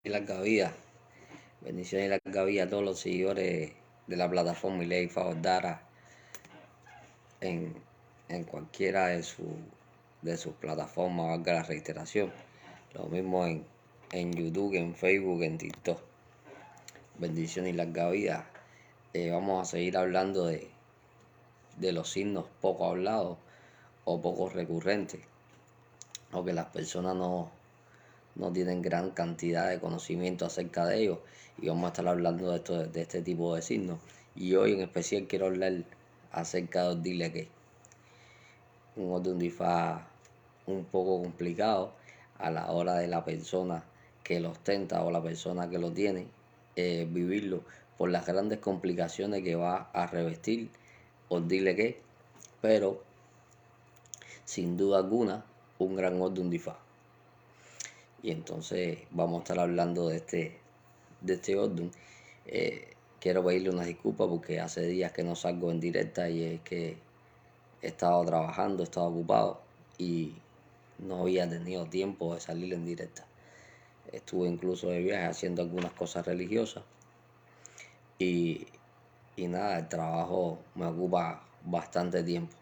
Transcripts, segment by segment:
y larga vida, bendiciones y larga vida a todos los seguidores de la plataforma y ley favor Dara en, en cualquiera de sus plataformas, valga la reiteración. Lo mismo en YouTube, en Facebook, en TikTok. Bendiciones y larga vida. Vamos a seguir hablando de los signos poco hablados o poco recurrentes, o que las personas no tienen gran cantidad de conocimiento acerca de ellos, y vamos a estar hablando de este tipo de signos. Y hoy en especial quiero hablar acerca de dile que un orden difá un poco complicado a la hora de la persona que lo ostenta o la persona que lo tiene vivirlo, por las grandes complicaciones que va a revestir o dile que, pero sin duda alguna un gran orden difá. Y entonces vamos a estar hablando de este orden. Quiero pedirle una disculpa porque hace días que no salgo en directa, y es que he estado trabajando, he estado ocupado y no había tenido tiempo de salir en directa. Estuve incluso de viaje haciendo algunas cosas religiosas y, y nada, el trabajo me ocupa bastante tiempo.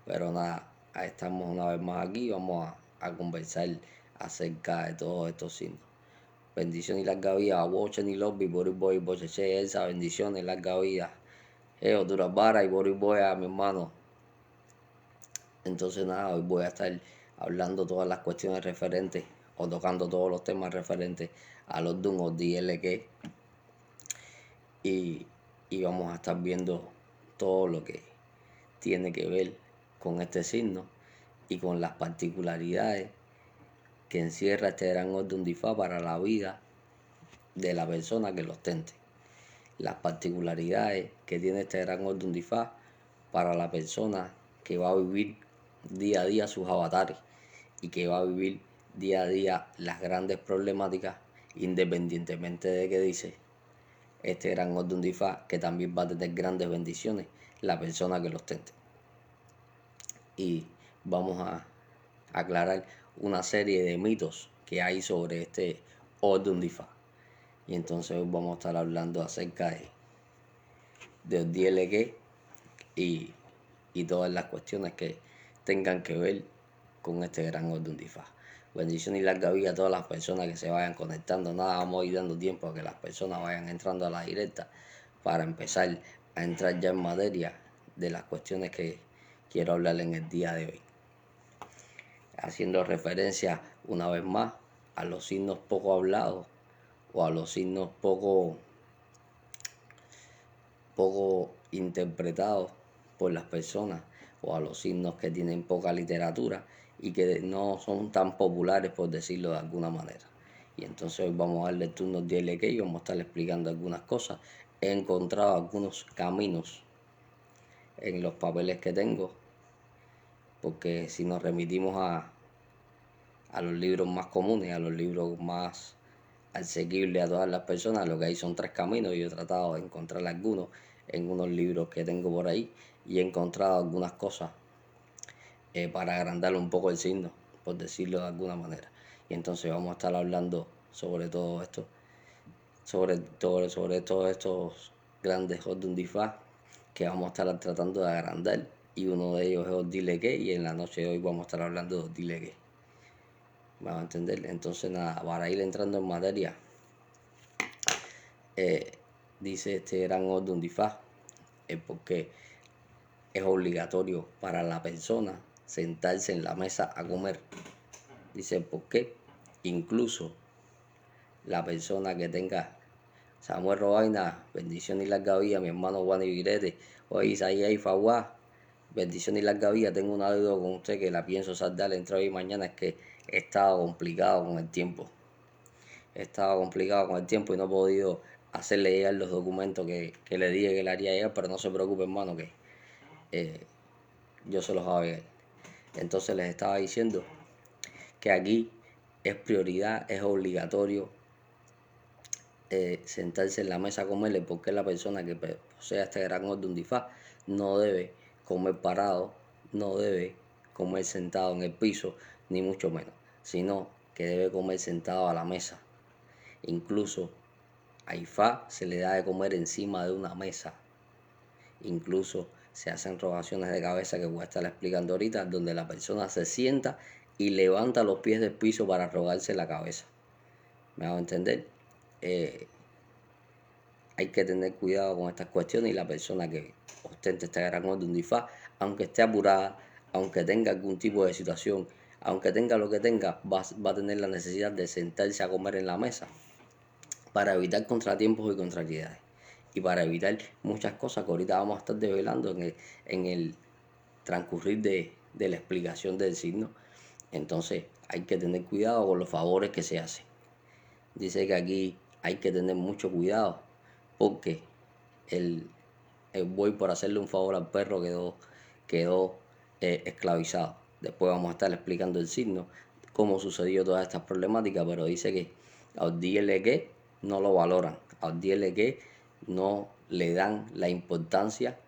Pero nada, estamos una vez más aquí, vamos a conversar acerca de todos estos signos. Bendiciones y larga vida, Watchen y Lobby, Boris Boy, Bocheche, Elsa, bendiciones y larga vida. Honduras Vara y Boris Boy a mi hermano. Entonces nada, hoy voy a estar hablando todas las cuestiones referentes o tocando todos los temas referentes a los DUN o DLQ, y, y vamos a estar viendo todo lo que tiene que ver con este signo y con las particularidades que encierra este gran orden difá para la vida de la persona que lo ostente. Las particularidades que tiene este gran orden difá para la persona que va a vivir día a día sus avatares y que va a vivir día a día las grandes problemáticas, independientemente de que dice este gran orden difá, que también va a tener grandes bendiciones la persona que lo ostente. Y vamos a aclarar una serie de mitos que hay sobre este orden difá. Y entonces hoy vamos a estar hablando acerca de DLQ y todas las cuestiones que tengan que ver con este gran orden difá. Bendición y larga vida a todas las personas que se vayan conectando. Nada, vamos a ir dando tiempo a que las personas vayan entrando a la directa para empezar a entrar ya en materia de las cuestiones que quiero hablar en el día de hoy, haciendo referencia una vez más a los signos poco hablados o a los signos poco interpretados por las personas, o a los signos que tienen poca literatura y que no son tan populares, por decirlo de alguna manera. Y entonces hoy vamos a darle turnos de DLQ y vamos a estar explicando algunas cosas. He encontrado algunos caminos en los papeles que tengo, porque si nos remitimos a los libros más comunes, a los libros más asequibles a todas las personas, lo que hay son tres caminos, y yo he tratado de encontrar algunos en unos libros que tengo por ahí, y he encontrado algunas cosas para agrandar un poco el signo, por decirlo de alguna manera. Y entonces vamos a estar hablando sobre todo esto, sobre todos estos grandes orden difá que vamos a estar tratando de agrandar, y uno de ellos es Odile que, y en la noche de hoy vamos a estar hablando de Odile que. ¿Me van a entender? Entonces nada, para ir entrando en materia, dice este gran orden difá, porque es obligatorio para la persona sentarse en la mesa a comer. Dice, ¿por qué? Incluso la persona que tenga Samuel Robaina, bendición y larga vida, mi hermano Juan y Virete, oye Isaías y Faguá, bendición y larga vida, tengo una deuda con usted que la pienso saldar entre hoy y mañana, es que he estado complicado con el tiempo. He estado complicado con el tiempo y no he podido hacerle llegar los documentos que le dije que le haría llegar, pero no se preocupe, hermano, que yo se los hago llegar. Entonces les estaba diciendo que aquí es prioridad, es obligatorio sentarse en la mesa a comerle, porque la persona que posea este gran orden difá no debe comer parado, no debe comer sentado en el piso, ni mucho menos, sino que debe comer sentado a la mesa. Incluso a Ifá se le da de comer encima de una mesa. Incluso se hacen rogaciones de cabeza que voy a estar explicando ahorita, donde la persona se sienta y levanta los pies del piso para rogarse la cabeza. ¿Me hago entender? Hay que tener cuidado con estas cuestiones y la persona que ostente este gran orden de Ifá, aunque esté apurada, aunque tenga algún tipo de situación, aunque tenga lo que tenga, va a tener la necesidad de sentarse a comer en la mesa para evitar contratiempos y contrariedades y para evitar muchas cosas que ahorita vamos a estar desvelando en el transcurrir de la explicación del signo. Entonces hay que tener cuidado con los favores que se hacen. Dice que aquí hay que tener mucho cuidado porque el buey, por hacerle un favor al perro, quedó esclavizado. Después vamos a estar explicando el signo, cómo sucedió todas estas problemáticas, pero dice que a que no lo valoran, a que no le dan la importancia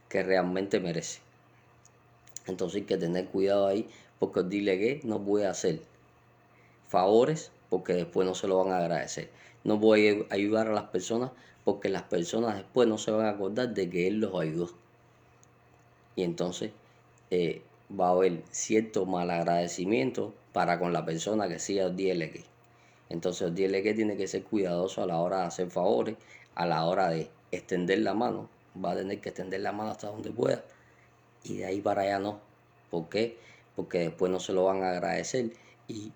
que realmente merece. Entonces hay que tener cuidado ahí, porque que no puede hacer favores porque después no se lo van a agradecer. No puede ayudar a las personas porque las personas después no se van a acordar de que él los ayudó. Y entonces va a haber cierto malagradecimiento para con la persona que sigue que. Entonces que tiene que ser cuidadoso a la hora de hacer favores, a la hora de extender la mano. Va a tener que extender la mano hasta donde pueda. Y de ahí para allá no. ¿Por qué? Porque después no se lo van a agradecer. Y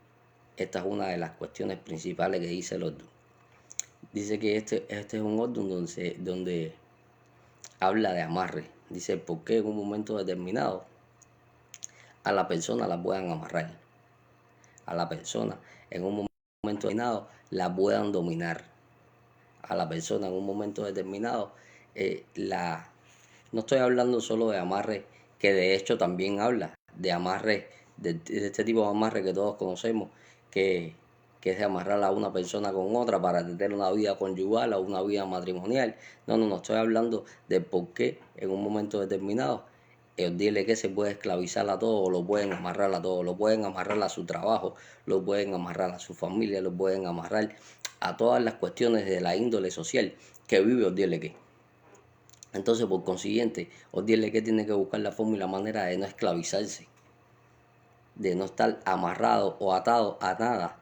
esta es una de las cuestiones principales que dice el orden. Dice que este es un orden donde habla de amarre. Dice por qué en un momento determinado a la persona la puedan amarrar. A la persona en un momento determinado la puedan dominar. A la persona en un momento determinado no estoy hablando solo de amarre, que de hecho también habla de amarre, de este tipo de amarre que todos conocemos, que es de amarrar a una persona con otra para tener una vida conyugal o una vida matrimonial. No estoy hablando de por qué en un momento determinado dile que se puede esclavizar a todos, lo pueden amarrar a todos, lo pueden amarrar a su trabajo, lo pueden amarrar a su familia, lo pueden amarrar a todas las cuestiones de la índole social que vive que. Entonces, por consiguiente, que tiene que buscar la forma y la manera de no esclavizarse, de no estar amarrado o atado a nada.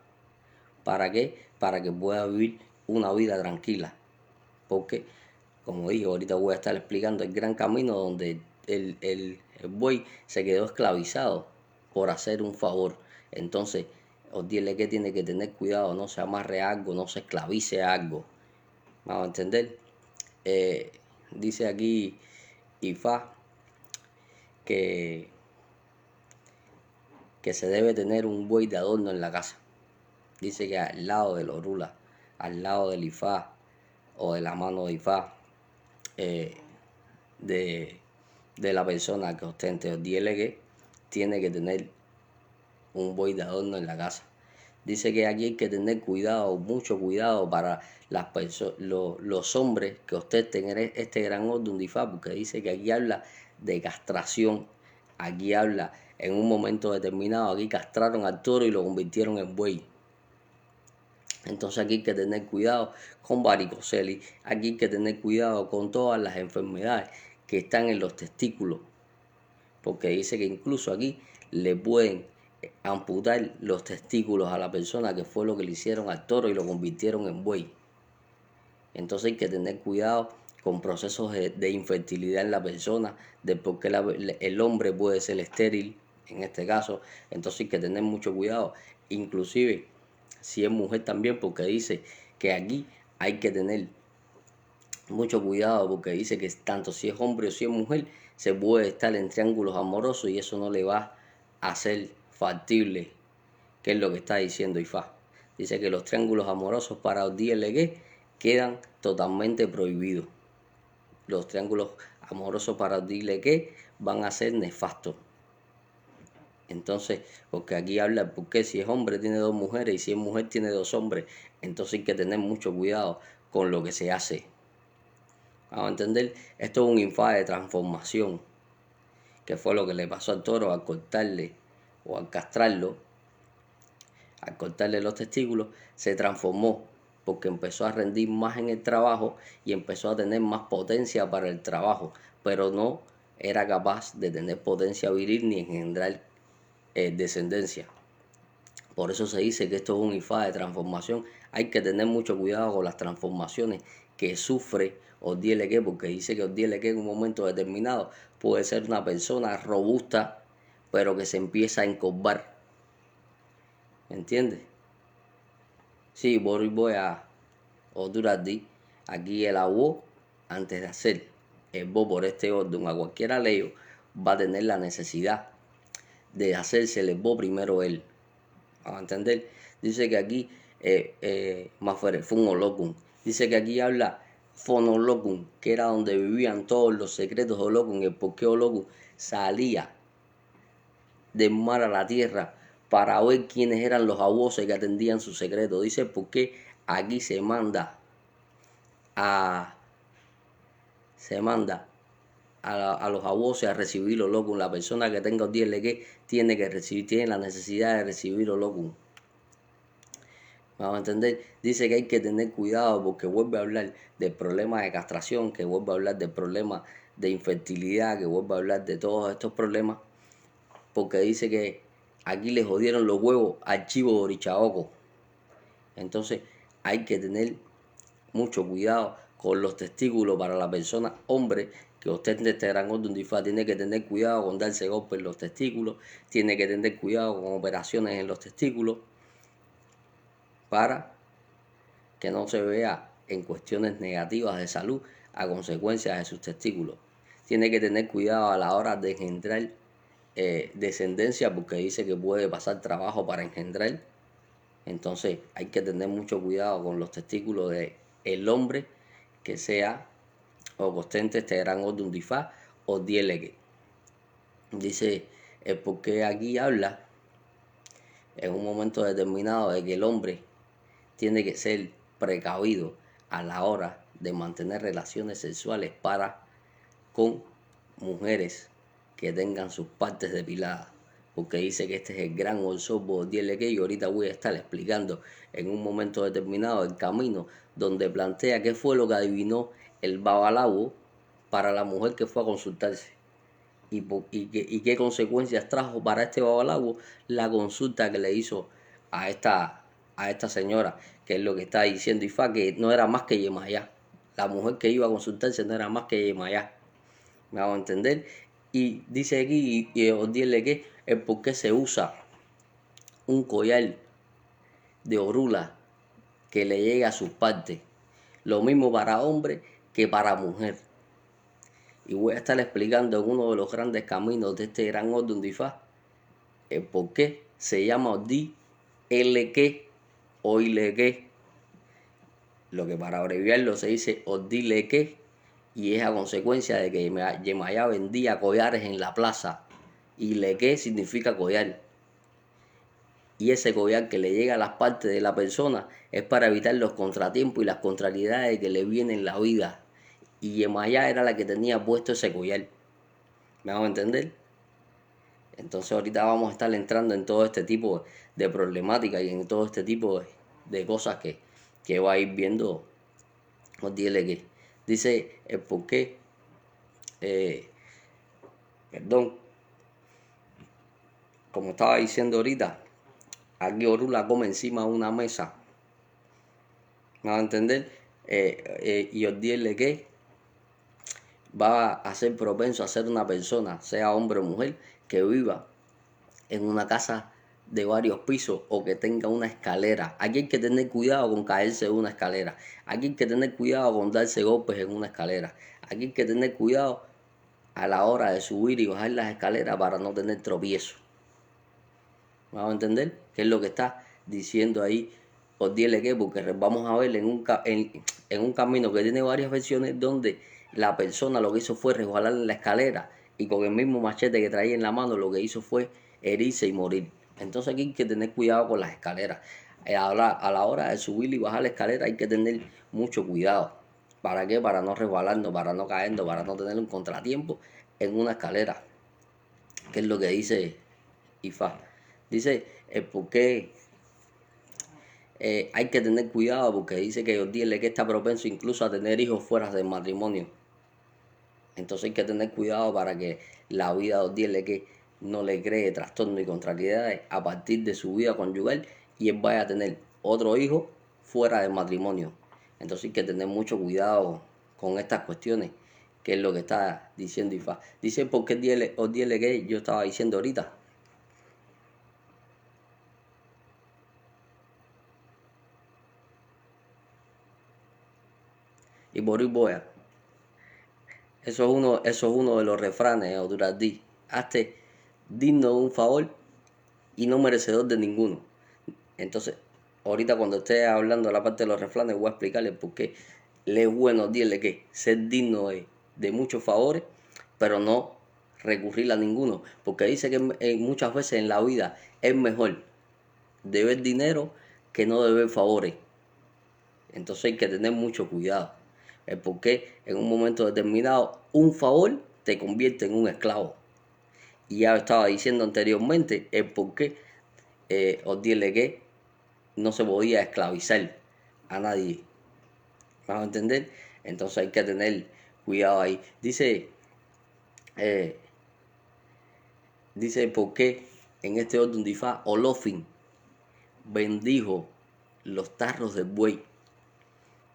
¿Para qué? Para que pueda vivir una vida tranquila. Porque, como dije, ahorita voy a estar explicando el gran camino donde el buey se quedó esclavizado por hacer un favor. Entonces, que tiene que tener cuidado, no se amarre a algo, no se esclavice a algo. ¿Vamos a entender? Dice aquí Ifá que se debe tener un buey de adorno en la casa. Dice que al lado del orula, al lado del Ifá o de la mano de Ifá, de la persona que ostente o que tiene que tener un buey de adorno en la casa. Dice que aquí hay que tener cuidado, mucho cuidado para las los hombres que ostenten este gran orden de Ifá, porque dice que aquí habla de castración, aquí habla en un momento determinado, aquí castraron al toro y lo convirtieron en buey. Entonces aquí hay que tener cuidado con varicocelis, aquí hay que tener cuidado con todas las enfermedades que están en los testículos, porque dice que incluso aquí le pueden amputar los testículos a la persona, que fue lo que le hicieron al toro y lo convirtieron en buey. Entonces hay que tener cuidado con procesos de infertilidad en la persona, de por qué el hombre puede ser estéril en este caso. Entonces hay que tener mucho cuidado, inclusive si es mujer también, porque dice que aquí hay que tener mucho cuidado, porque dice que tanto si es hombre o si es mujer se puede estar en triángulos amorosos y eso no le va a hacer factible, que es lo que está diciendo Ifá. Dice que los triángulos amorosos para el DLG quedan totalmente prohibidos. Los triángulos amorosos para el DLG van a ser nefastos. Entonces, porque aquí habla porque si es hombre tiene dos mujeres y si es mujer tiene dos hombres. Entonces hay que tener mucho cuidado con lo que se hace. Vamos a entender, esto es un Ifá de transformación, que fue lo que le pasó al toro al cortarle o al castrarlo. al cortarle los testículos, se transformó porque empezó a rendir más en el trabajo y empezó a tener más potencia para el trabajo, pero no era capaz de tener potencia viril ni engendrar descendencia. Por eso se dice que esto es un ifá de transformación. Hay que tener mucho cuidado con las transformaciones que sufre Odieleque, porque dice que Odieleque en un momento determinado puede ser una persona robusta, pero que se empieza a encorvar. ¿Me entiendes? Sí, voy a Oduradi. Aquí el agua, antes de hacer el bo por este orden a cualquiera ley, va a tener la necesidad de hacerse el bo primero él. ¿A entender? Dice que aquí, Fonolocum, dice que aquí habla Fonolocum, que era donde vivían todos los secretos de Olocum, el por qué Olocum salía del mar a la tierra para ver quiénes eran los abusos que atendían sus secretos. Dice por qué aquí a, se manda a los abusos a recibir Olocum. La persona que tenga que tiene que recibir, tiene la necesidad de recibir Olocum. Vamos a entender, dice que hay que tener cuidado porque vuelve a hablar del problema de castración, que vuelve a hablar del problema de infertilidad, que vuelve a hablar de todos estos problemas, porque dice que aquí le jodieron los huevos al chivo de Orichaoco. Entonces hay que tener mucho cuidado con los testículos para la persona hombre que ostente este gran orden de Ifá. Tiene que tener cuidado con darse golpes en los testículos, tiene que tener cuidado con operaciones en los testículos, para que no se vea en cuestiones negativas de salud a consecuencia de sus testículos. Tiene que tener cuidado a la hora de engendrar descendencia porque dice que puede pasar trabajo para engendrar. Entonces hay que tener mucho cuidado con los testículos del hombre que sea o que ostente este gran orden de Ifá o dielegue. Dice porque aquí habla en un momento determinado de que el hombre tiene que ser precavido a la hora de mantener relaciones sexuales para con mujeres que tengan sus partes depiladas, porque dice que este es el gran orsobo que y ahorita voy a estar explicando en un momento determinado el camino donde plantea qué fue lo que adivinó el babalawo para la mujer que fue a consultarse y qué consecuencias trajo para este babalawo la consulta que le hizo a esta señora, que es lo que está diciendo Ifá, que no era más que Yemayá. La mujer que iba a consultarse no era más que Yemayá. Me hago entender. Y dice aquí, y os dirle que es porque se usa un collar de orula que le llega a sus partes. Lo mismo para hombre que para mujer. Y voy a estar explicando en uno de los grandes caminos de este gran orden de Ifá el por qué se llama Odi, Leque o Ileque. Lo que para abreviarlo se dice Odi Leque, y es a consecuencia de que Yemayá vendía collares en la plaza. Y Leque significa collar. Y ese collar que le llega a las partes de la persona es para evitar los contratiempos y las contrariedades que le vienen en la vida. Y Yemayá era la que tenía puesto ese collar. ¿Me hago entender? Entonces ahorita vamos a estar entrando en todo este tipo de problemáticas y en todo este tipo de cosas que va a ir viendo. Que dice el por qué, perdón, como estaba diciendo ahorita, aquí Orula come encima de una mesa. ¿Me va a entender? Y os dirle que va a ser propenso a ser una persona, sea hombre o mujer, que viva en una casa de varios pisos o que tenga una escalera. Aquí hay que tener cuidado con caerse de una escalera. Aquí hay que tener cuidado con darse golpes en una escalera. Aquí hay que tener cuidado a la hora de subir y bajar las escaleras para no tener tropiezo. ¿Vamos a entender? ¿Qué es lo que está diciendo ahí? Os dile que, porque vamos a ver en un camino que tiene varias versiones donde la persona lo que hizo fue resbalar en la escalera y con el mismo machete que traía en la mano lo que hizo fue herirse y morir. Entonces aquí hay que tener cuidado con las escaleras. A la hora de subir y bajar la escalera hay que tener mucho cuidado. ¿Para qué? Para no resbalarnos, para no caernos, para no tener un contratiempo en una escalera. ¿Qué es lo que dice Ifá? Dice el por qué hay que tener cuidado porque dice que Odiel que está propenso incluso a tener hijos fuera del matrimonio. Entonces hay que tener cuidado para que la vida de Odiel que no le cree trastornos y contrariedades a partir de su vida conyugal y él vaya a tener otro hijo fuera del matrimonio. Entonces hay que tener mucho cuidado con estas cuestiones, que es lo que está diciendo Ifá. Dice, ¿por qué Odiel que yo estaba diciendo ahorita? Y por ahí voy a. Eso es uno de los refranes, Duradí. Hazte digno de un favor y no merecedor de ninguno. Entonces, ahorita cuando esté hablando de la parte de los refranes, voy a explicarle por qué le es bueno decirle que ser digno de muchos favores, pero no recurrir a ninguno. Porque dice que muchas veces en la vida es mejor deber dinero que no deber favores. Entonces hay que tener mucho cuidado. El por qué en un momento determinado un favor te convierte en un esclavo. Y ya estaba diciendo anteriormente el por qué os dile que no se podía esclavizar a nadie. ¿Vamos a entender? Entonces hay que tener cuidado ahí. Eh, dice por qué en este orden de Ifá Olofin bendijo los tarros del buey.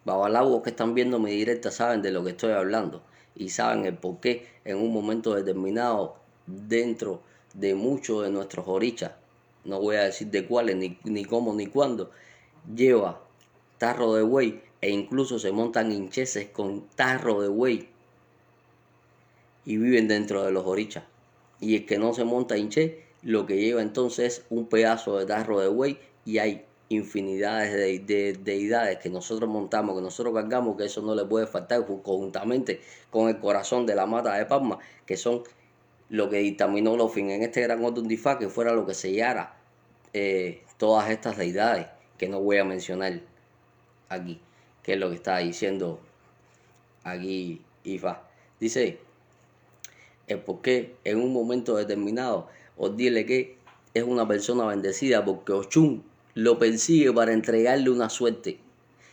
Babalawos que están viendo mi directa saben de lo que estoy hablando y saben el por qué en un momento determinado dentro de muchos de nuestros orichas, no voy a decir de cuáles, ni cómo, ni cuándo, lleva tarro de buey e incluso se montan hincheses con tarro de buey y viven dentro de los orichas. Y el que no se monta hinché, lo que lleva entonces es un pedazo de tarro de buey y hay infinidades de deidades que nosotros montamos, que nosotros cargamos, que eso no le puede faltar conjuntamente con el corazón de la mata de Palma, que son lo que dictaminó Lofin en este gran orden de Ifá, que fuera lo que sellara todas estas deidades, que no voy a mencionar aquí, que es lo que está diciendo aquí Ifá. Dice, el por qué en un momento determinado, os dile que es una persona bendecida porque Ochun lo persigue para entregarle una suerte.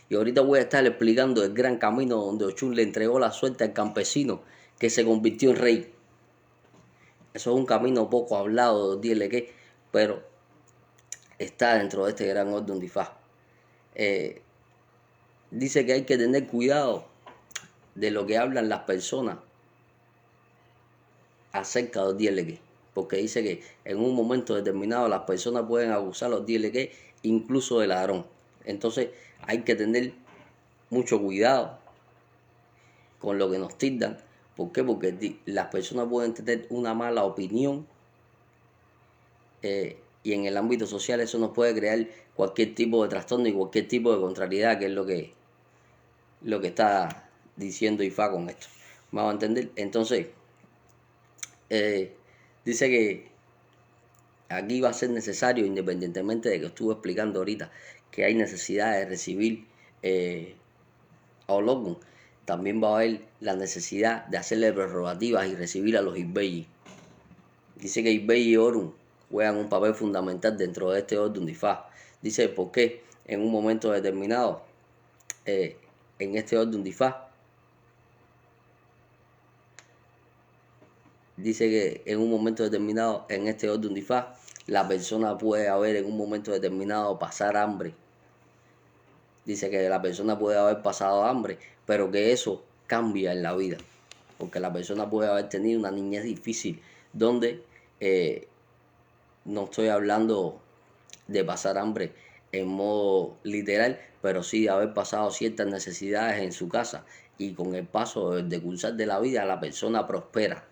Y ahorita voy a estar explicando el gran camino donde Ochun le entregó la suerte al campesino que se convirtió en rey. Eso es un camino poco hablado, dile que, pero está dentro de este gran orden de Ifá. Dice que hay que tener cuidado de lo que hablan las personas acerca de los DLG, porque dice que en un momento determinado las personas pueden abusar los DLG incluso de ladrón. Entonces hay que tener mucho cuidado con lo que nos tildan. ¿Por qué? Porque las personas pueden tener una mala opinión y en el ámbito social eso nos puede crear cualquier tipo de trastorno y cualquier tipo de contrariedad, que es lo que está diciendo IFA con esto. ¿Vamos a entender? Entonces, dice que aquí va a ser necesario, independientemente de que estuve explicando ahorita, que hay necesidad de recibir a Olokun, también va a haber la necesidad de hacerle prerrogativas y recibir a los Ibelli. Dice que Ibelli y Orun juegan un papel fundamental dentro de este orden de Ifá. Dice por qué en un momento determinado, en este orden de Ifá, dice que en un momento determinado, en este orden de Ifá, la persona puede haber en un momento determinado pasar hambre. Dice que la persona puede haber pasado hambre, pero que eso cambia en la vida. Porque la persona puede haber tenido una niñez difícil, donde no estoy hablando de pasar hambre en modo literal, pero sí de haber pasado ciertas necesidades en su casa. Y con el paso de cursar de la vida, la persona prospera.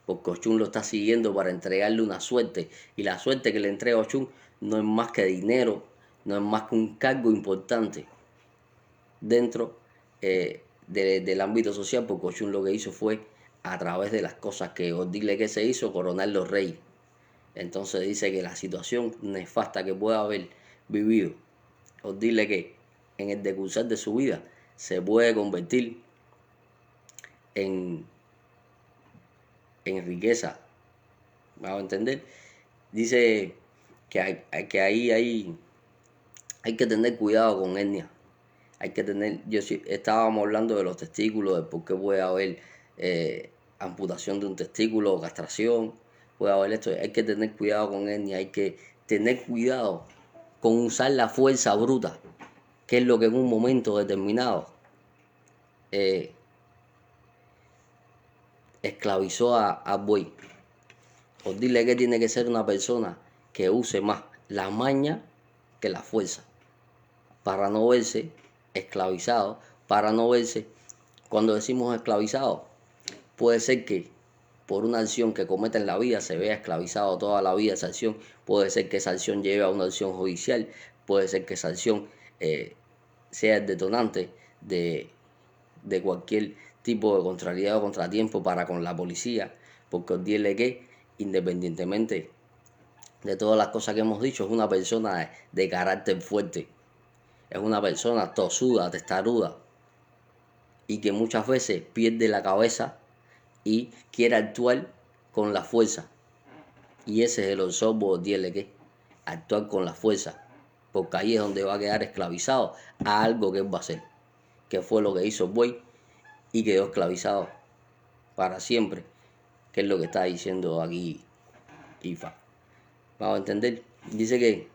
Porque Ochun lo está siguiendo para entregarle una suerte. Y la suerte que le entrega Ochun no es más que dinero, no es más que un cargo importante dentro del ámbito social, porque Ochun lo que hizo fue, a través de las cosas que os dile que se hizo, coronar los reyes. Entonces dice que la situación nefasta que pueda haber vivido, os dile que en el decursar de su vida se puede convertir en, en riqueza. ¿Vamos a entender? Dice que ahí hay hay que tener cuidado con hernia. Hay que tener, estábamos hablando de los testículos, de por qué puede haber amputación de un testículo o castración, puede haber esto. Hay que tener cuidado con hernia, hay que tener cuidado con usar la fuerza bruta, que es lo que en un momento determinado esclavizó a buey. Por dile que tiene que ser una persona que use más la maña que la fuerza, para no verse esclavizado, para no verse, cuando decimos esclavizado, puede ser que por una acción que cometa en la vida se vea esclavizado toda la vida esa acción, puede ser que esa acción lleve a una acción judicial, puede ser que esa acción sea el detonante de cualquier tipo de contrariedad o contratiempo para con la policía, porque os dile que independientemente de todas las cosas que hemos dicho, es una persona de carácter fuerte, es una persona tosuda, testaruda, y que muchas veces pierde la cabeza y quiere actuar con la fuerza. Y ese es el obsorbo de que actuar con la fuerza, porque ahí es donde va a quedar esclavizado a algo que él va a hacer, que fue lo que hizo el buey y quedó esclavizado para siempre, que es lo que está diciendo aquí IFA. Vamos a entender. Dice que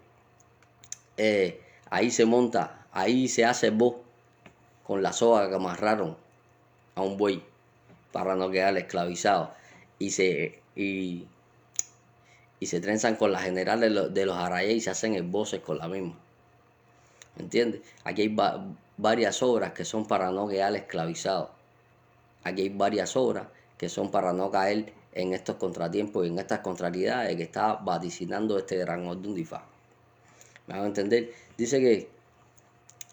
ahí se monta, ahí se hace el voz con la soga que amarraron a un buey para no quedar esclavizado y se trenzan con las generales de los arayes y se hacen esboces con la misma. ¿Me entiendes? Aquí hay varias obras que son para no quedar esclavizado. Aquí hay varias obras que son para no caer en estos contratiempos y en estas contrariedades que está vaticinando este gran orden de Ifá. ¿Me van a entender? Dice que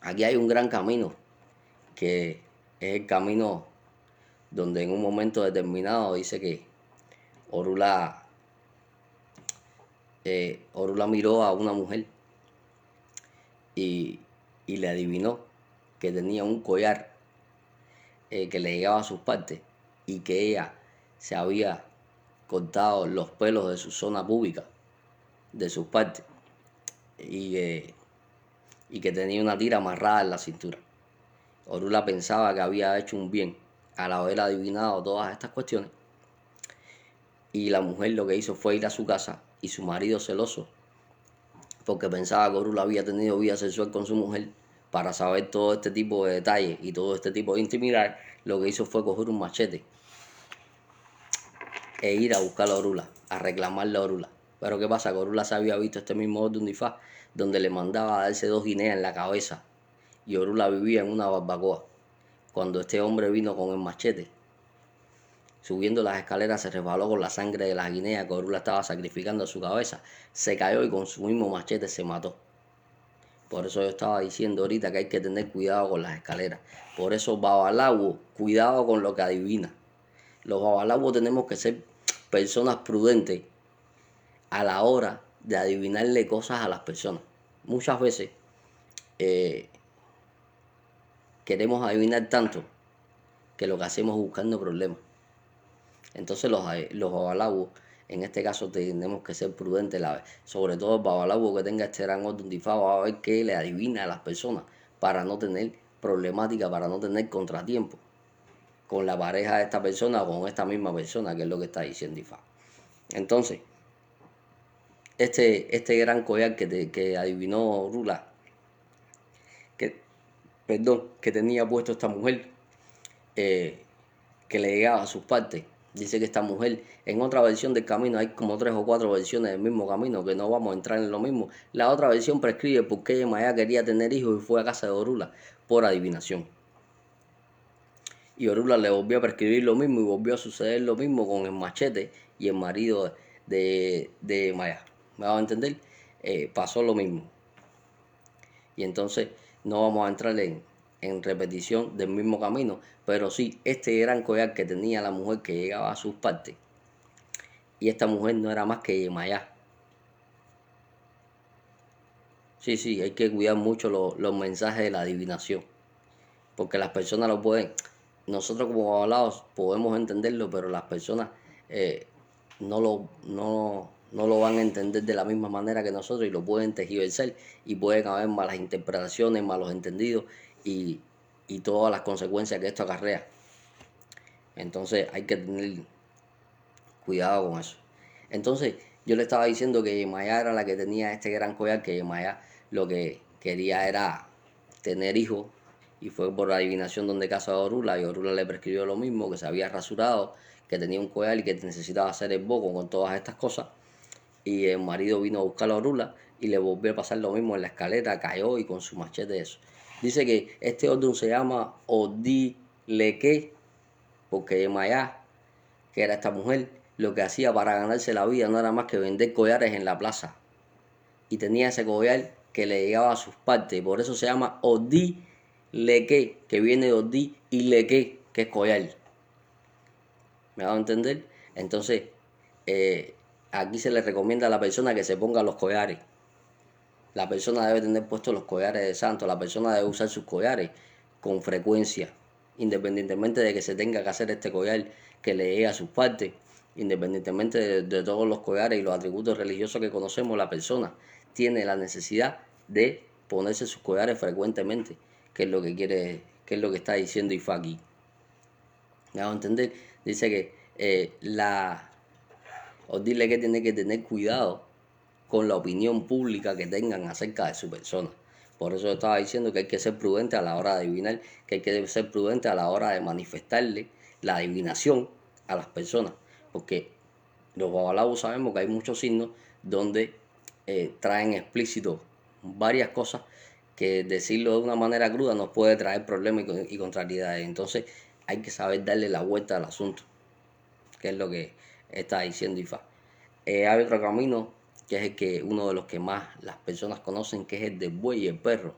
aquí hay un gran camino, que es el camino donde en un momento determinado dice que Orula miró a una mujer y le adivinó que tenía un collar que le llegaba a sus partes y que ella se había cortado los pelos de su zona pública, de sus partes, y que tenía una tira amarrada en la cintura. Orula pensaba que había hecho un bien al haber adivinado todas estas cuestiones, y la mujer lo que hizo fue ir a su casa, y su marido, celoso porque pensaba que Orula había tenido vida sexual con su mujer, para saber todo este tipo de detalles y todo este tipo de intimidad, lo que hizo fue coger un machete e ir a buscar a Orula, a reclamarle a Orula. Pero ¿qué pasa? Que Orula se había visto este mismo orden de Ifá, donde le mandaba a darse 2 guineas en la cabeza, y Orula vivía en una barbacoa. Cuando este hombre vino con el machete, subiendo las escaleras, se resbaló con la sangre de las guineas que Orula estaba sacrificando a su cabeza, se cayó y con su mismo machete se mató. Por eso yo estaba diciendo ahorita que hay que tener cuidado con las escaleras. Por eso, babalawo, cuidado con lo que adivina. Los babalawos tenemos que ser personas prudentes a la hora de adivinarle cosas a las personas. Muchas veces queremos adivinar tanto que lo que hacemos es buscando problemas. Entonces los babalawos, en este caso tenemos que ser prudentes, sobre todo el babalawo que tenga este gran orden de Ifá, va a ver qué le adivina a las personas para no tener problemática, para no tener contratiempo con la pareja de esta persona o con esta misma persona, que es lo que está diciendo Ifá. Entonces, este gran collar que adivinó Rula, que tenía puesto esta mujer, que le llegaba a sus partes. Dice que esta mujer, en otra versión del camino, hay como 3 o 4 versiones del mismo camino, que no vamos a entrar en lo mismo. La otra versión prescribe por qué Yemayá quería tener hijos y fue a casa de Orula por adivinación. Y Orula le volvió a prescribir lo mismo y volvió a suceder lo mismo con el machete y el marido de Yemayá. ¿Me van a entender? Pasó lo mismo. Y entonces no vamos a entrar en repetición del mismo camino, pero sí, este gran collar que tenía la mujer que llegaba a sus partes, y esta mujer no era más que Yemayá. Sí, hay que cuidar mucho los mensajes de la adivinación, porque las personas lo pueden, nosotros como hablados podemos entenderlo, pero las personas no no lo van a entender de la misma manera que nosotros y lo pueden tergiversar y pueden haber malas interpretaciones, malos entendidos y, y todas las consecuencias que esto acarrea. Entonces hay que tener cuidado con eso. Entonces yo le estaba diciendo que Yemayá era la que tenía este gran collar, que Yemayá lo que quería era tener hijos y fue por la adivinación donde casó a Orula y Orula le prescribió lo mismo, que se había rasurado, que tenía un collar y que necesitaba hacer el boco con todas estas cosas. Y el marido vino a buscar a Orula y le volvió a pasar lo mismo en la escalera, cayó y con su machete eso. Dice que este orden se llama Odileque, porque Yemayá, que era esta mujer, lo que hacía para ganarse la vida no era más que vender collares en la plaza. Y tenía ese collar que le llegaba a sus partes. Y por eso se llama Odi Leque, que viene de Odi y Leque, que es collar. ¿Me ha dado a entender? Entonces, aquí se le recomienda a la persona que se ponga los collares. La persona debe tener puestos los collares de santo. La persona debe usar sus collares con frecuencia, independientemente de que se tenga que hacer este collar que le llegue a sus partes, independientemente de todos los collares y los atributos religiosos que conocemos, la persona tiene la necesidad de ponerse sus collares frecuentemente, que es lo que quiere, que es lo que está diciendo Ifá aquí. ¿Me hago entender? Dice que os dile que tiene que tener cuidado con la opinión pública que tengan acerca de su persona. Por eso estaba diciendo que hay que ser prudente a la hora de adivinar, que hay que ser prudente a la hora de manifestarle la adivinación a las personas, porque los babalabos sabemos que hay muchos signos donde traen explícito varias cosas que decirlo de una manera cruda nos puede traer problemas y contrariedades. Entonces hay que saber darle la vuelta al asunto, que es lo que está diciendo Ifá. Hay otro camino que es el que uno de los que más las personas conocen, que es el del buey y el perro.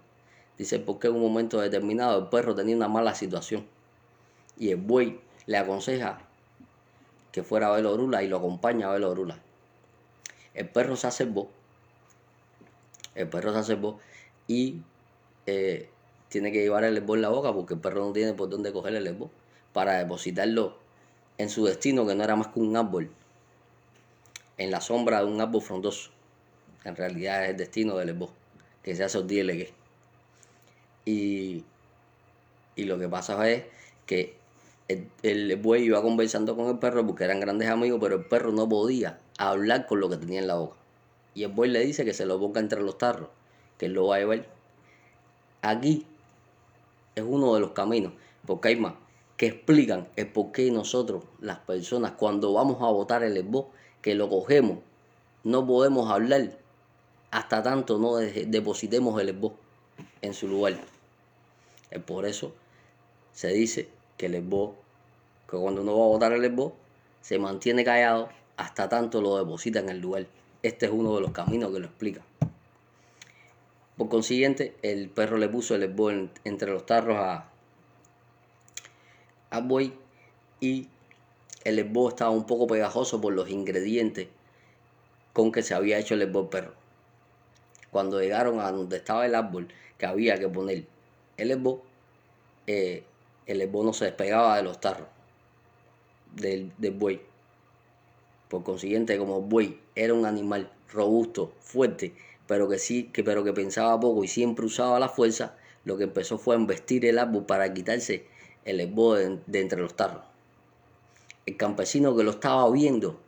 Dice porque en un momento determinado el perro tenía una mala situación y el buey le aconseja que fuera a ver Orula y lo acompaña a ver Orula. El perro se acercó, y tiene que llevar el herbo en la boca porque el perro no tiene por dónde coger el herbo para depositarlo en su destino, que no era más que un árbol, en la sombra de un árbol frondoso. En realidad es el destino del herbo, que se hace que y lo que pasa es que el buey iba conversando con el perro porque eran grandes amigos, pero el perro no podía hablar con lo que tenía en la boca. Y el buey le dice que se lo ponga entre los tarros, que él lo va a llevar. Aquí es uno de los caminos, porque hay más que explican el por qué nosotros, las personas, cuando vamos a botar el herbo, que lo cogemos, no podemos hablar hasta tanto no depositemos el herbo en su lugar. Por eso se dice que el herbo, que cuando uno va a botar el herbo, se mantiene callado hasta tanto lo deposita en el lugar. Este es uno de los caminos que lo explica. Por consiguiente, el perro le puso el herbo entre los tarros al buey y el herbo estaba un poco pegajoso por los ingredientes con que se había hecho el herbo al perro. Cuando llegaron a donde estaba el árbol que había que poner el herbo no se despegaba de los tarros del buey. Por consiguiente, como el buey era un animal robusto, fuerte, pero que pensaba poco y siempre usaba la fuerza, lo que empezó fue a embestir el árbol para quitarse el herbo de entre los tarros. El campesino que lo estaba viendo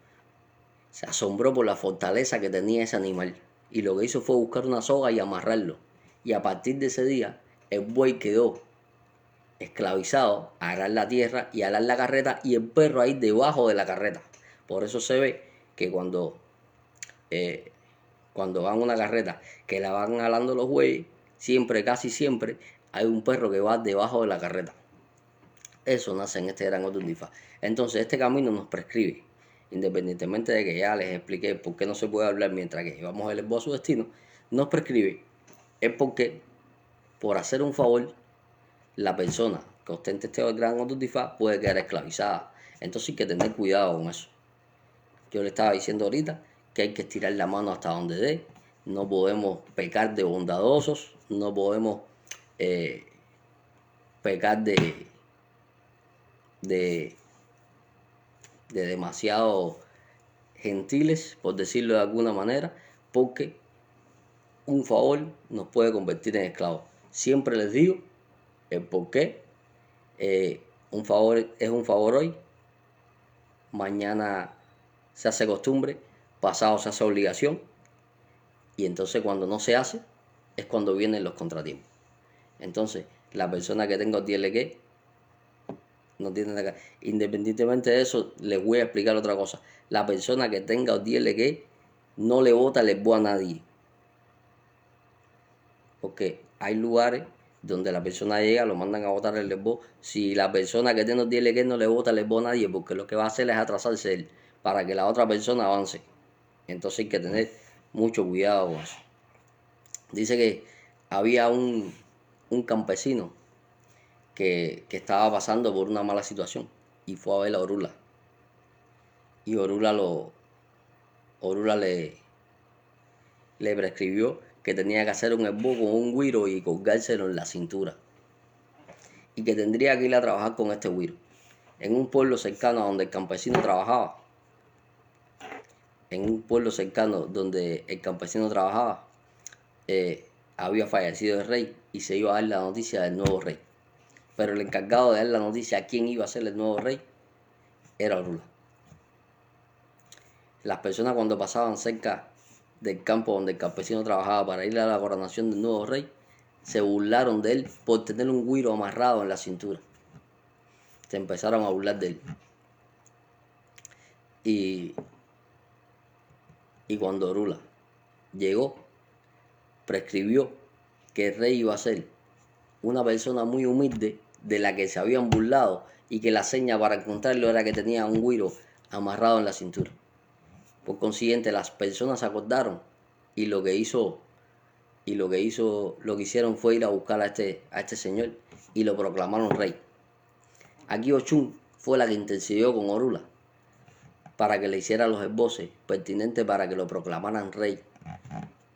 se asombró por la fortaleza que tenía ese animal y lo que hizo fue buscar una soga y amarrarlo. Y a partir de ese día, el buey quedó esclavizado a arar la tierra y a arar la carreta y el perro ahí debajo de la carreta. Por eso se ve que cuando van una carreta que la van alando los bueyes, siempre, casi siempre, hay un perro que va debajo de la carreta. Eso nace en este gran orden de Ifá. Entonces este camino nos prescribe, independientemente de que ya les expliqué por qué no se puede hablar mientras que llevamos el herbo a su destino, nos prescribe es porque por hacer un favor la persona que ostente este gran orden de Ifá puede quedar esclavizada. Entonces hay que tener cuidado con eso. Yo le estaba diciendo ahorita que hay que estirar la mano hasta donde dé, no podemos pecar de bondadosos, no podemos pecar de demasiado gentiles, por decirlo de alguna manera, porque un favor nos puede convertir en esclavos. Siempre les digo el por qué. Un favor es un favor hoy, mañana se hace costumbre, pasado se hace obligación, y entonces cuando no se hace es cuando vienen los contratiempos. Entonces, la persona que tenga que no tiene nada que... Independientemente de eso, les voy a explicar otra cosa. La persona que tenga que no le vota el a nadie. Porque hay lugares donde la persona llega, lo mandan a votar el lesbo. Si la persona que tiene que no le vota el lesbo a nadie, porque lo que va a hacer es atrasarse él para que la otra persona avance. Entonces hay que tener mucho cuidado con eso. Dice que había un campesino que estaba pasando por una mala situación y fue a ver a Orula. Y Orula le prescribió que tenía que hacer un esbo con un güiro y colgárselo en la cintura. Y que tendría que ir a trabajar con este güiro. En un pueblo cercano a donde el campesino trabajaba, había fallecido el rey y se iba a dar la noticia del nuevo rey. Pero el encargado de dar la noticia a quién iba a ser el nuevo rey era Orula. Las personas cuando pasaban cerca del campo donde el campesino trabajaba para ir a la coronación del nuevo rey, se burlaron de él por tener un güiro amarrado en la cintura. Se empezaron a burlar de él. Y cuando Orula llegó, prescribió que el rey iba a ser una persona muy humilde de la que se habían burlado y que la seña para encontrarlo era que tenía un güiro amarrado en la cintura. Por consiguiente, las personas se acordaron y lo que hicieron fue ir a buscar a este señor y lo proclamaron rey. Aquí Ochun fue la que intercedió con Orula para que le hiciera los esboces pertinentes para que lo proclamaran rey.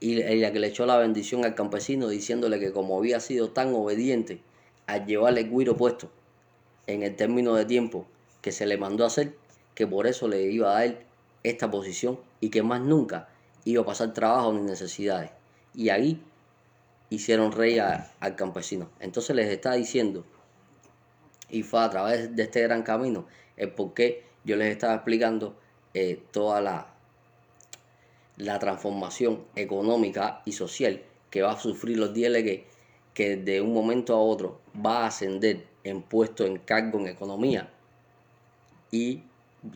Y ella que le echó la bendición al campesino diciéndole que como había sido tan obediente al llevarle el güiro puesto en el término de tiempo que se le mandó a hacer, que por eso le iba a dar esta posición y que más nunca iba a pasar trabajo ni necesidades. Y ahí hicieron rey al campesino. Entonces les está diciendo, y fue a través de este gran camino, el por qué yo les estaba explicando toda la transformación económica y social que va a sufrir los DLG, que de un momento a otro va a ascender en puesto, en cargo, en economía, y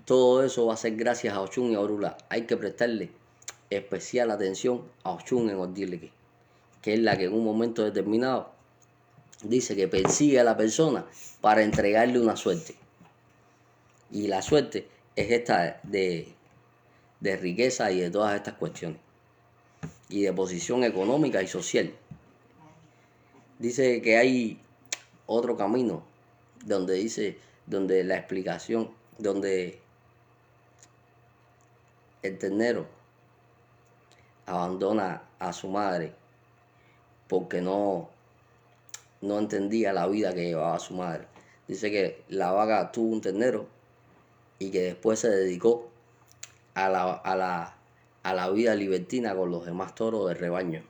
todo eso va a ser gracias a Ochun y a Orula. Hay que prestarle especial atención a Ochun en Ordileke, que es la que en un momento determinado dice que persigue a la persona para entregarle una suerte. Y la suerte es esta de riqueza y de todas estas cuestiones. Y de posición económica y social. Dice que hay otro camino donde la explicación, donde el ternero abandona a su madre porque no entendía la vida que llevaba su madre. Dice que la vaca tuvo un ternero y que después se dedicó a la vida libertina con los demás toros del rebaño.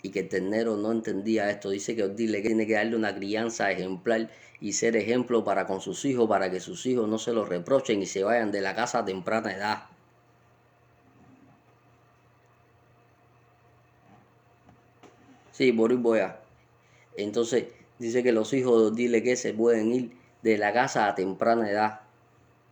Y que el ternero no entendía esto. Dice que Odile tiene que darle una crianza ejemplar y ser ejemplo para con sus hijos, para que sus hijos no se lo reprochen y se vayan de la casa a temprana edad. Sí, voy a. Entonces, dice que los hijos de Odile que se pueden ir de la casa a temprana edad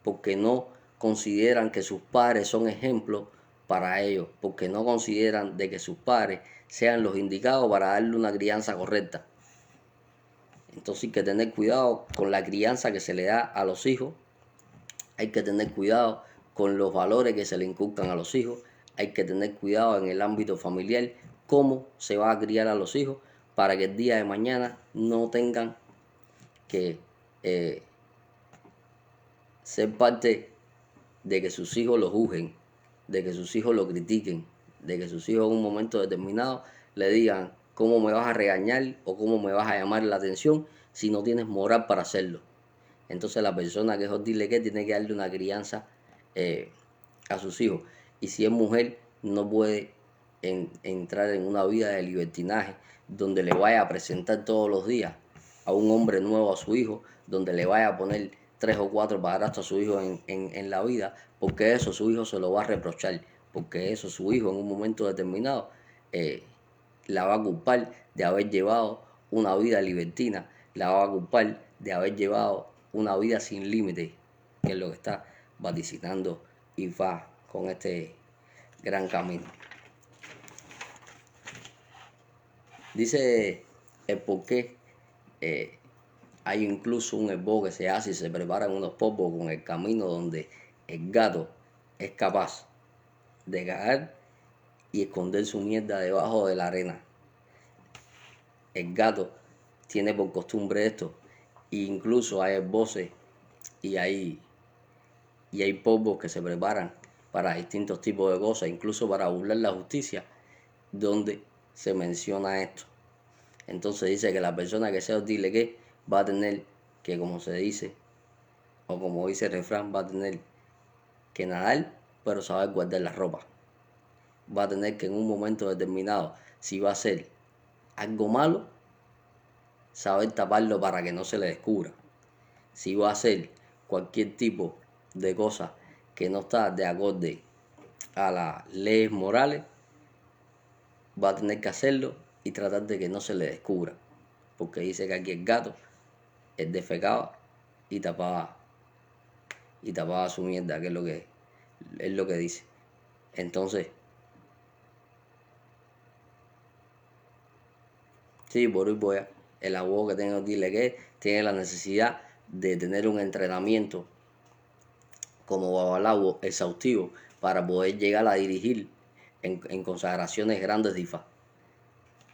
porque no consideran que sus padres son ejemplos para ellos, porque no consideran de que sus padres sean los indicados para darle una crianza correcta. Entonces hay que tener cuidado con la crianza que se le da a los hijos, hay que tener cuidado con los valores que se le inculcan a los hijos, hay que tener cuidado en el ámbito familiar, cómo se va a criar a los hijos para que el día de mañana no tengan que ser parte de que sus hijos lo juzguen, de que sus hijos lo critiquen, de que sus hijos en un momento determinado le digan cómo me vas a regañar o cómo me vas a llamar la atención si no tienes moral para hacerlo. Entonces la persona que es hostil que tiene que darle una crianza a sus hijos. Y si es mujer, no puede entrar en una vida de libertinaje donde le vaya a presentar todos los días a un hombre nuevo a su hijo, donde le vaya a poner 3 o 4 padrastros a su hijo en la vida, porque eso su hijo se lo va a reprochar, porque eso su hijo en un momento determinado la va a culpar de haber llevado una vida libertina, la va a culpar de haber llevado una vida sin límites, que es lo que está vaticinando Ifá con este gran camino. Dice el por qué hay incluso un esbozo que se hace y se preparan unos polvos con el camino donde el gato es capaz de caer y esconder su mierda debajo de la arena. El gato tiene por costumbre esto, e incluso hay esbozos y hay polvos que se preparan para distintos tipos de cosas, incluso para burlar la justicia, donde se menciona esto. Entonces dice que la persona que sea dile que va a tener que, como se dice, o como dice el refrán, va a tener que nadar, pero saber guardar la ropa. Va a tener que en un momento determinado, si va a hacer algo malo, saber taparlo para que no se le descubra. Si va a hacer cualquier tipo de cosa que no está de acorde a las leyes morales, va a tener que hacerlo y tratar de que no se le descubra, porque dice que aquí el gato defecaba y tapaba su mierda, que es lo que dice. Entonces, sí, por hoy voy a, el abogado que tengo que decirle que tiene la necesidad de tener un entrenamiento como babalao exhaustivo para poder llegar a dirigir en consagraciones grandes de Ifá.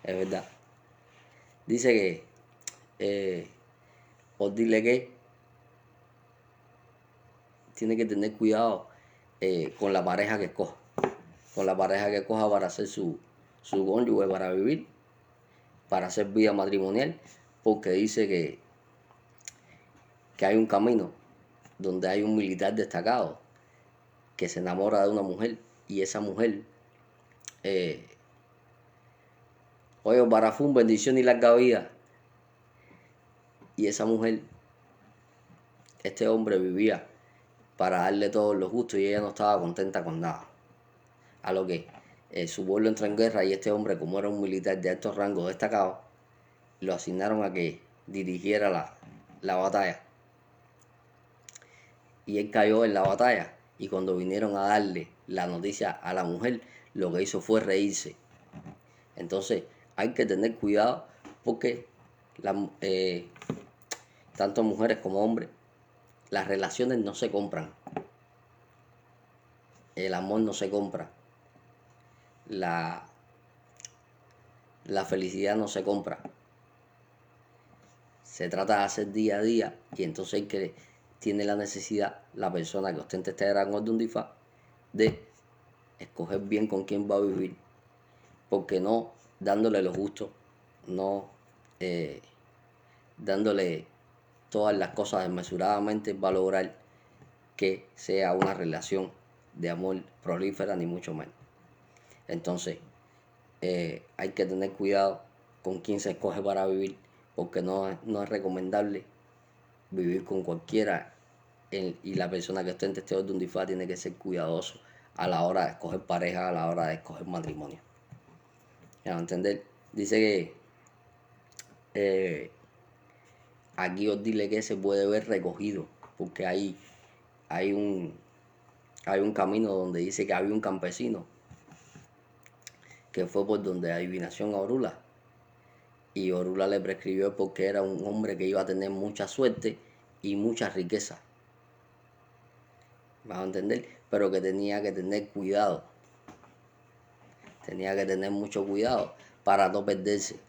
Es verdad. Dice que por dile que tiene que tener cuidado con la pareja que escoja. Con la pareja que escoja para ser su cónyuge, para vivir, para hacer vida matrimonial, porque dice que hay un camino donde hay un militar destacado que se enamora de una mujer y esa mujer, oye, Barafún, bendición y larga vida. Y esa mujer, este hombre vivía para darle todos los gustos y ella no estaba contenta con nada. A lo que su pueblo entró en guerra y este hombre, como era un militar de alto rango destacado, lo asignaron a que dirigiera la batalla. Y él cayó en la batalla y cuando vinieron a darle la noticia a la mujer, lo que hizo fue reírse. Entonces hay que tener cuidado porque tanto mujeres como hombres, las relaciones no se compran. El amor no se compra. La felicidad no se compra. Se trata de hacer día a día y entonces hay que tiene la necesidad, la persona que ostenta este gran orden de Ifá, de escoger bien con quién va a vivir, porque no dándole lo justo, no dándole todas las cosas desmesuradamente, va a lograr que sea una relación de amor prolífera, ni mucho menos. Entonces, hay que tener cuidado con quién se escoge para vivir, porque no es recomendable vivir con cualquiera y la persona que esté en este orden de Ifá tiene que ser cuidadoso a la hora de escoger pareja, a la hora de escoger matrimonio. ¿Ya van a entender? Dice que aquí os dile que se puede ver recogido, porque hay un camino donde dice que había un campesino que fue por donde adivinación a Orula. Y Orula le prescribió porque era un hombre que iba a tener mucha suerte y mucha riqueza. ¿Vas a entender? Pero que tenía que tener cuidado. Tenía que tener mucho cuidado para no perderse.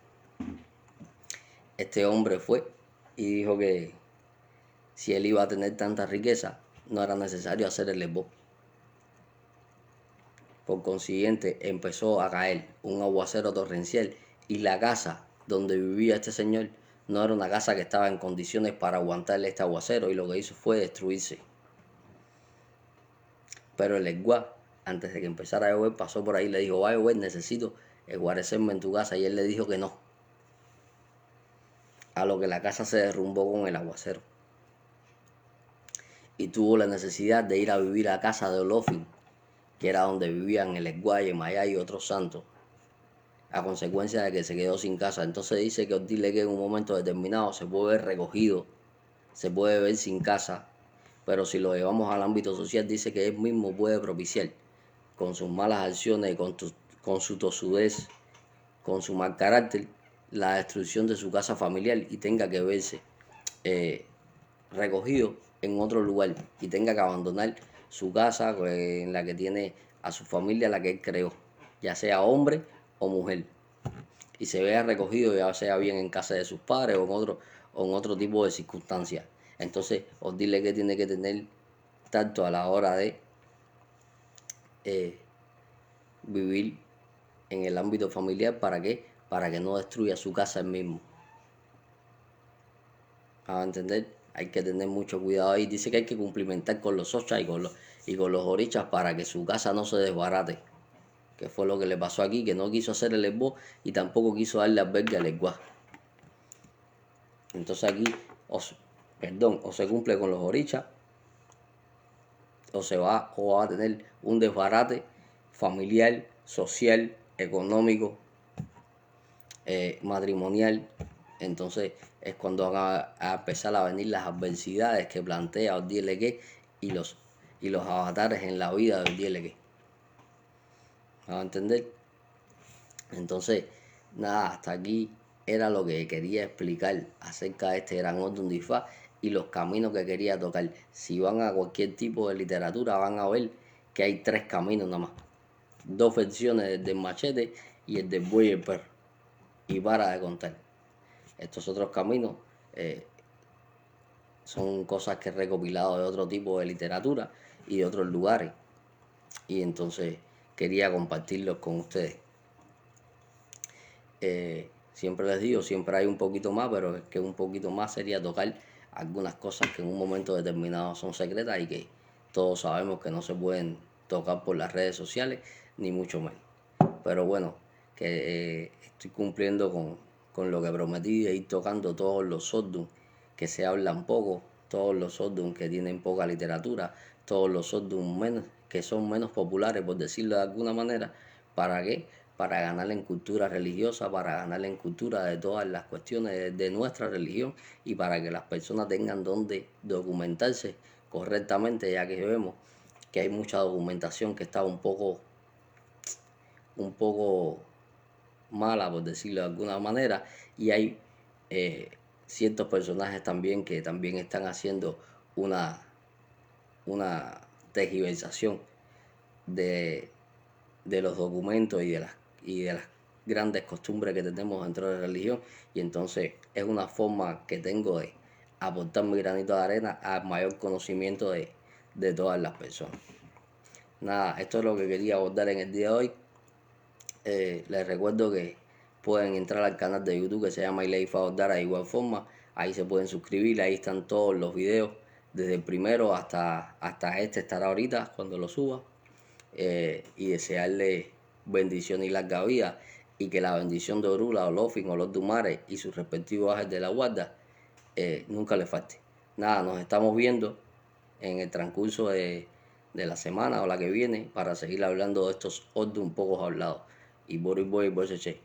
Este hombre fue y dijo que si él iba a tener tanta riqueza, no era necesario hacer el esbozo. Por consiguiente, empezó a caer un aguacero torrencial y la casa donde vivía este señor no era una casa que estaba en condiciones para aguantarle este aguacero y lo que hizo fue destruirse. Pero el Eguá, antes de que empezara a llover, pasó por ahí y le dijo, va a llover, necesito guarecerme en tu casa. Y él le dijo que no. A lo que la casa se derrumbó con el aguacero. Y tuvo la necesidad de ir a vivir a casa de Olofin, que era donde vivían el Eguá, Yemayá y otros santos, a consecuencia de que se quedó sin casa. Entonces dice que Ortiz que en un momento determinado se puede ver recogido, se puede ver sin casa, pero si lo llevamos al ámbito social, dice que él mismo puede propiciar, con sus malas acciones, con su tosudez, con su mal carácter, la destrucción de su casa familiar y tenga que verse recogido en otro lugar y tenga que abandonar su casa en la que tiene a su familia, la que él creó, ya sea hombre o mujer, y se vea recogido, ya sea bien en casa de sus padres o en otro tipo de circunstancias. Entonces, os dile que tiene que tener tanto a la hora de vivir en el ámbito familiar. ¿Para qué? Para que no destruya su casa él mismo. ¿A entender? Hay que tener mucho cuidado ahí. Dice que hay que cumplimentar con los ochas y con los orichas para que su casa no se desbarate. Que fue lo que le pasó aquí, que no quiso hacer el esbo y tampoco quiso darle albergue al Eguá. Entonces aquí, o se cumple con los orichas, o va a tener un desbarate familiar, social, económico, matrimonial. Entonces es cuando van a empezar a venir las adversidades que plantea Ortiz Leque y los avatares en la vida de Ortiz Leque. ¿Me va a entender? Entonces, nada, hasta aquí era lo que quería explicar acerca de este gran Ordun Difá y los caminos que quería tocar. Si van a cualquier tipo de literatura, van a ver que hay 3 caminos nada más. 2 versiones, el del machete y el del buey y el perro. Y para de contar. Estos otros caminos son cosas que he recopilado de otro tipo de literatura y de otros lugares. Y entonces quería compartirlos con ustedes. Siempre les digo, siempre hay un poquito más, pero es que un poquito más sería tocar algunas cosas que en un momento determinado son secretas y que todos sabemos que no se pueden tocar por las redes sociales, ni mucho menos. Pero bueno, que estoy cumpliendo con lo que prometí de ir tocando todos los sordun que se hablan poco, todos los sordun que tienen poca literatura, todos los sordun que son menos populares, por decirlo de alguna manera. ¿Para qué? Para ganar en cultura religiosa, para ganar en cultura de todas las cuestiones de nuestra religión y para que las personas tengan donde documentarse correctamente, ya que vemos que hay mucha documentación que está un poco mala, por decirlo de alguna manera, y hay ciertos personajes también que también están haciendo una tergiversación de los documentos y de las grandes costumbres que tenemos dentro de la religión, y entonces es una forma que tengo de aportar mi granito de arena al mayor conocimiento de todas las personas. Nada, esto es lo que quería abordar en el día de hoy. Les recuerdo que pueden entrar al canal de YouTube que se llama Ileifa Ordara de igual forma. Ahí se pueden suscribir, ahí están todos los videos, desde el primero hasta este estará ahorita cuando lo suba. Y desearle bendición y larga vida y que la bendición de Orula, Olofin, Olor Dumare y sus respectivos ángeles de la guarda nunca le falte. Nada, nos estamos viendo en el transcurso de la semana o la que viene para seguir hablando de estos Ordun pocos hablados. Y Boris Boy, Boy Cheche.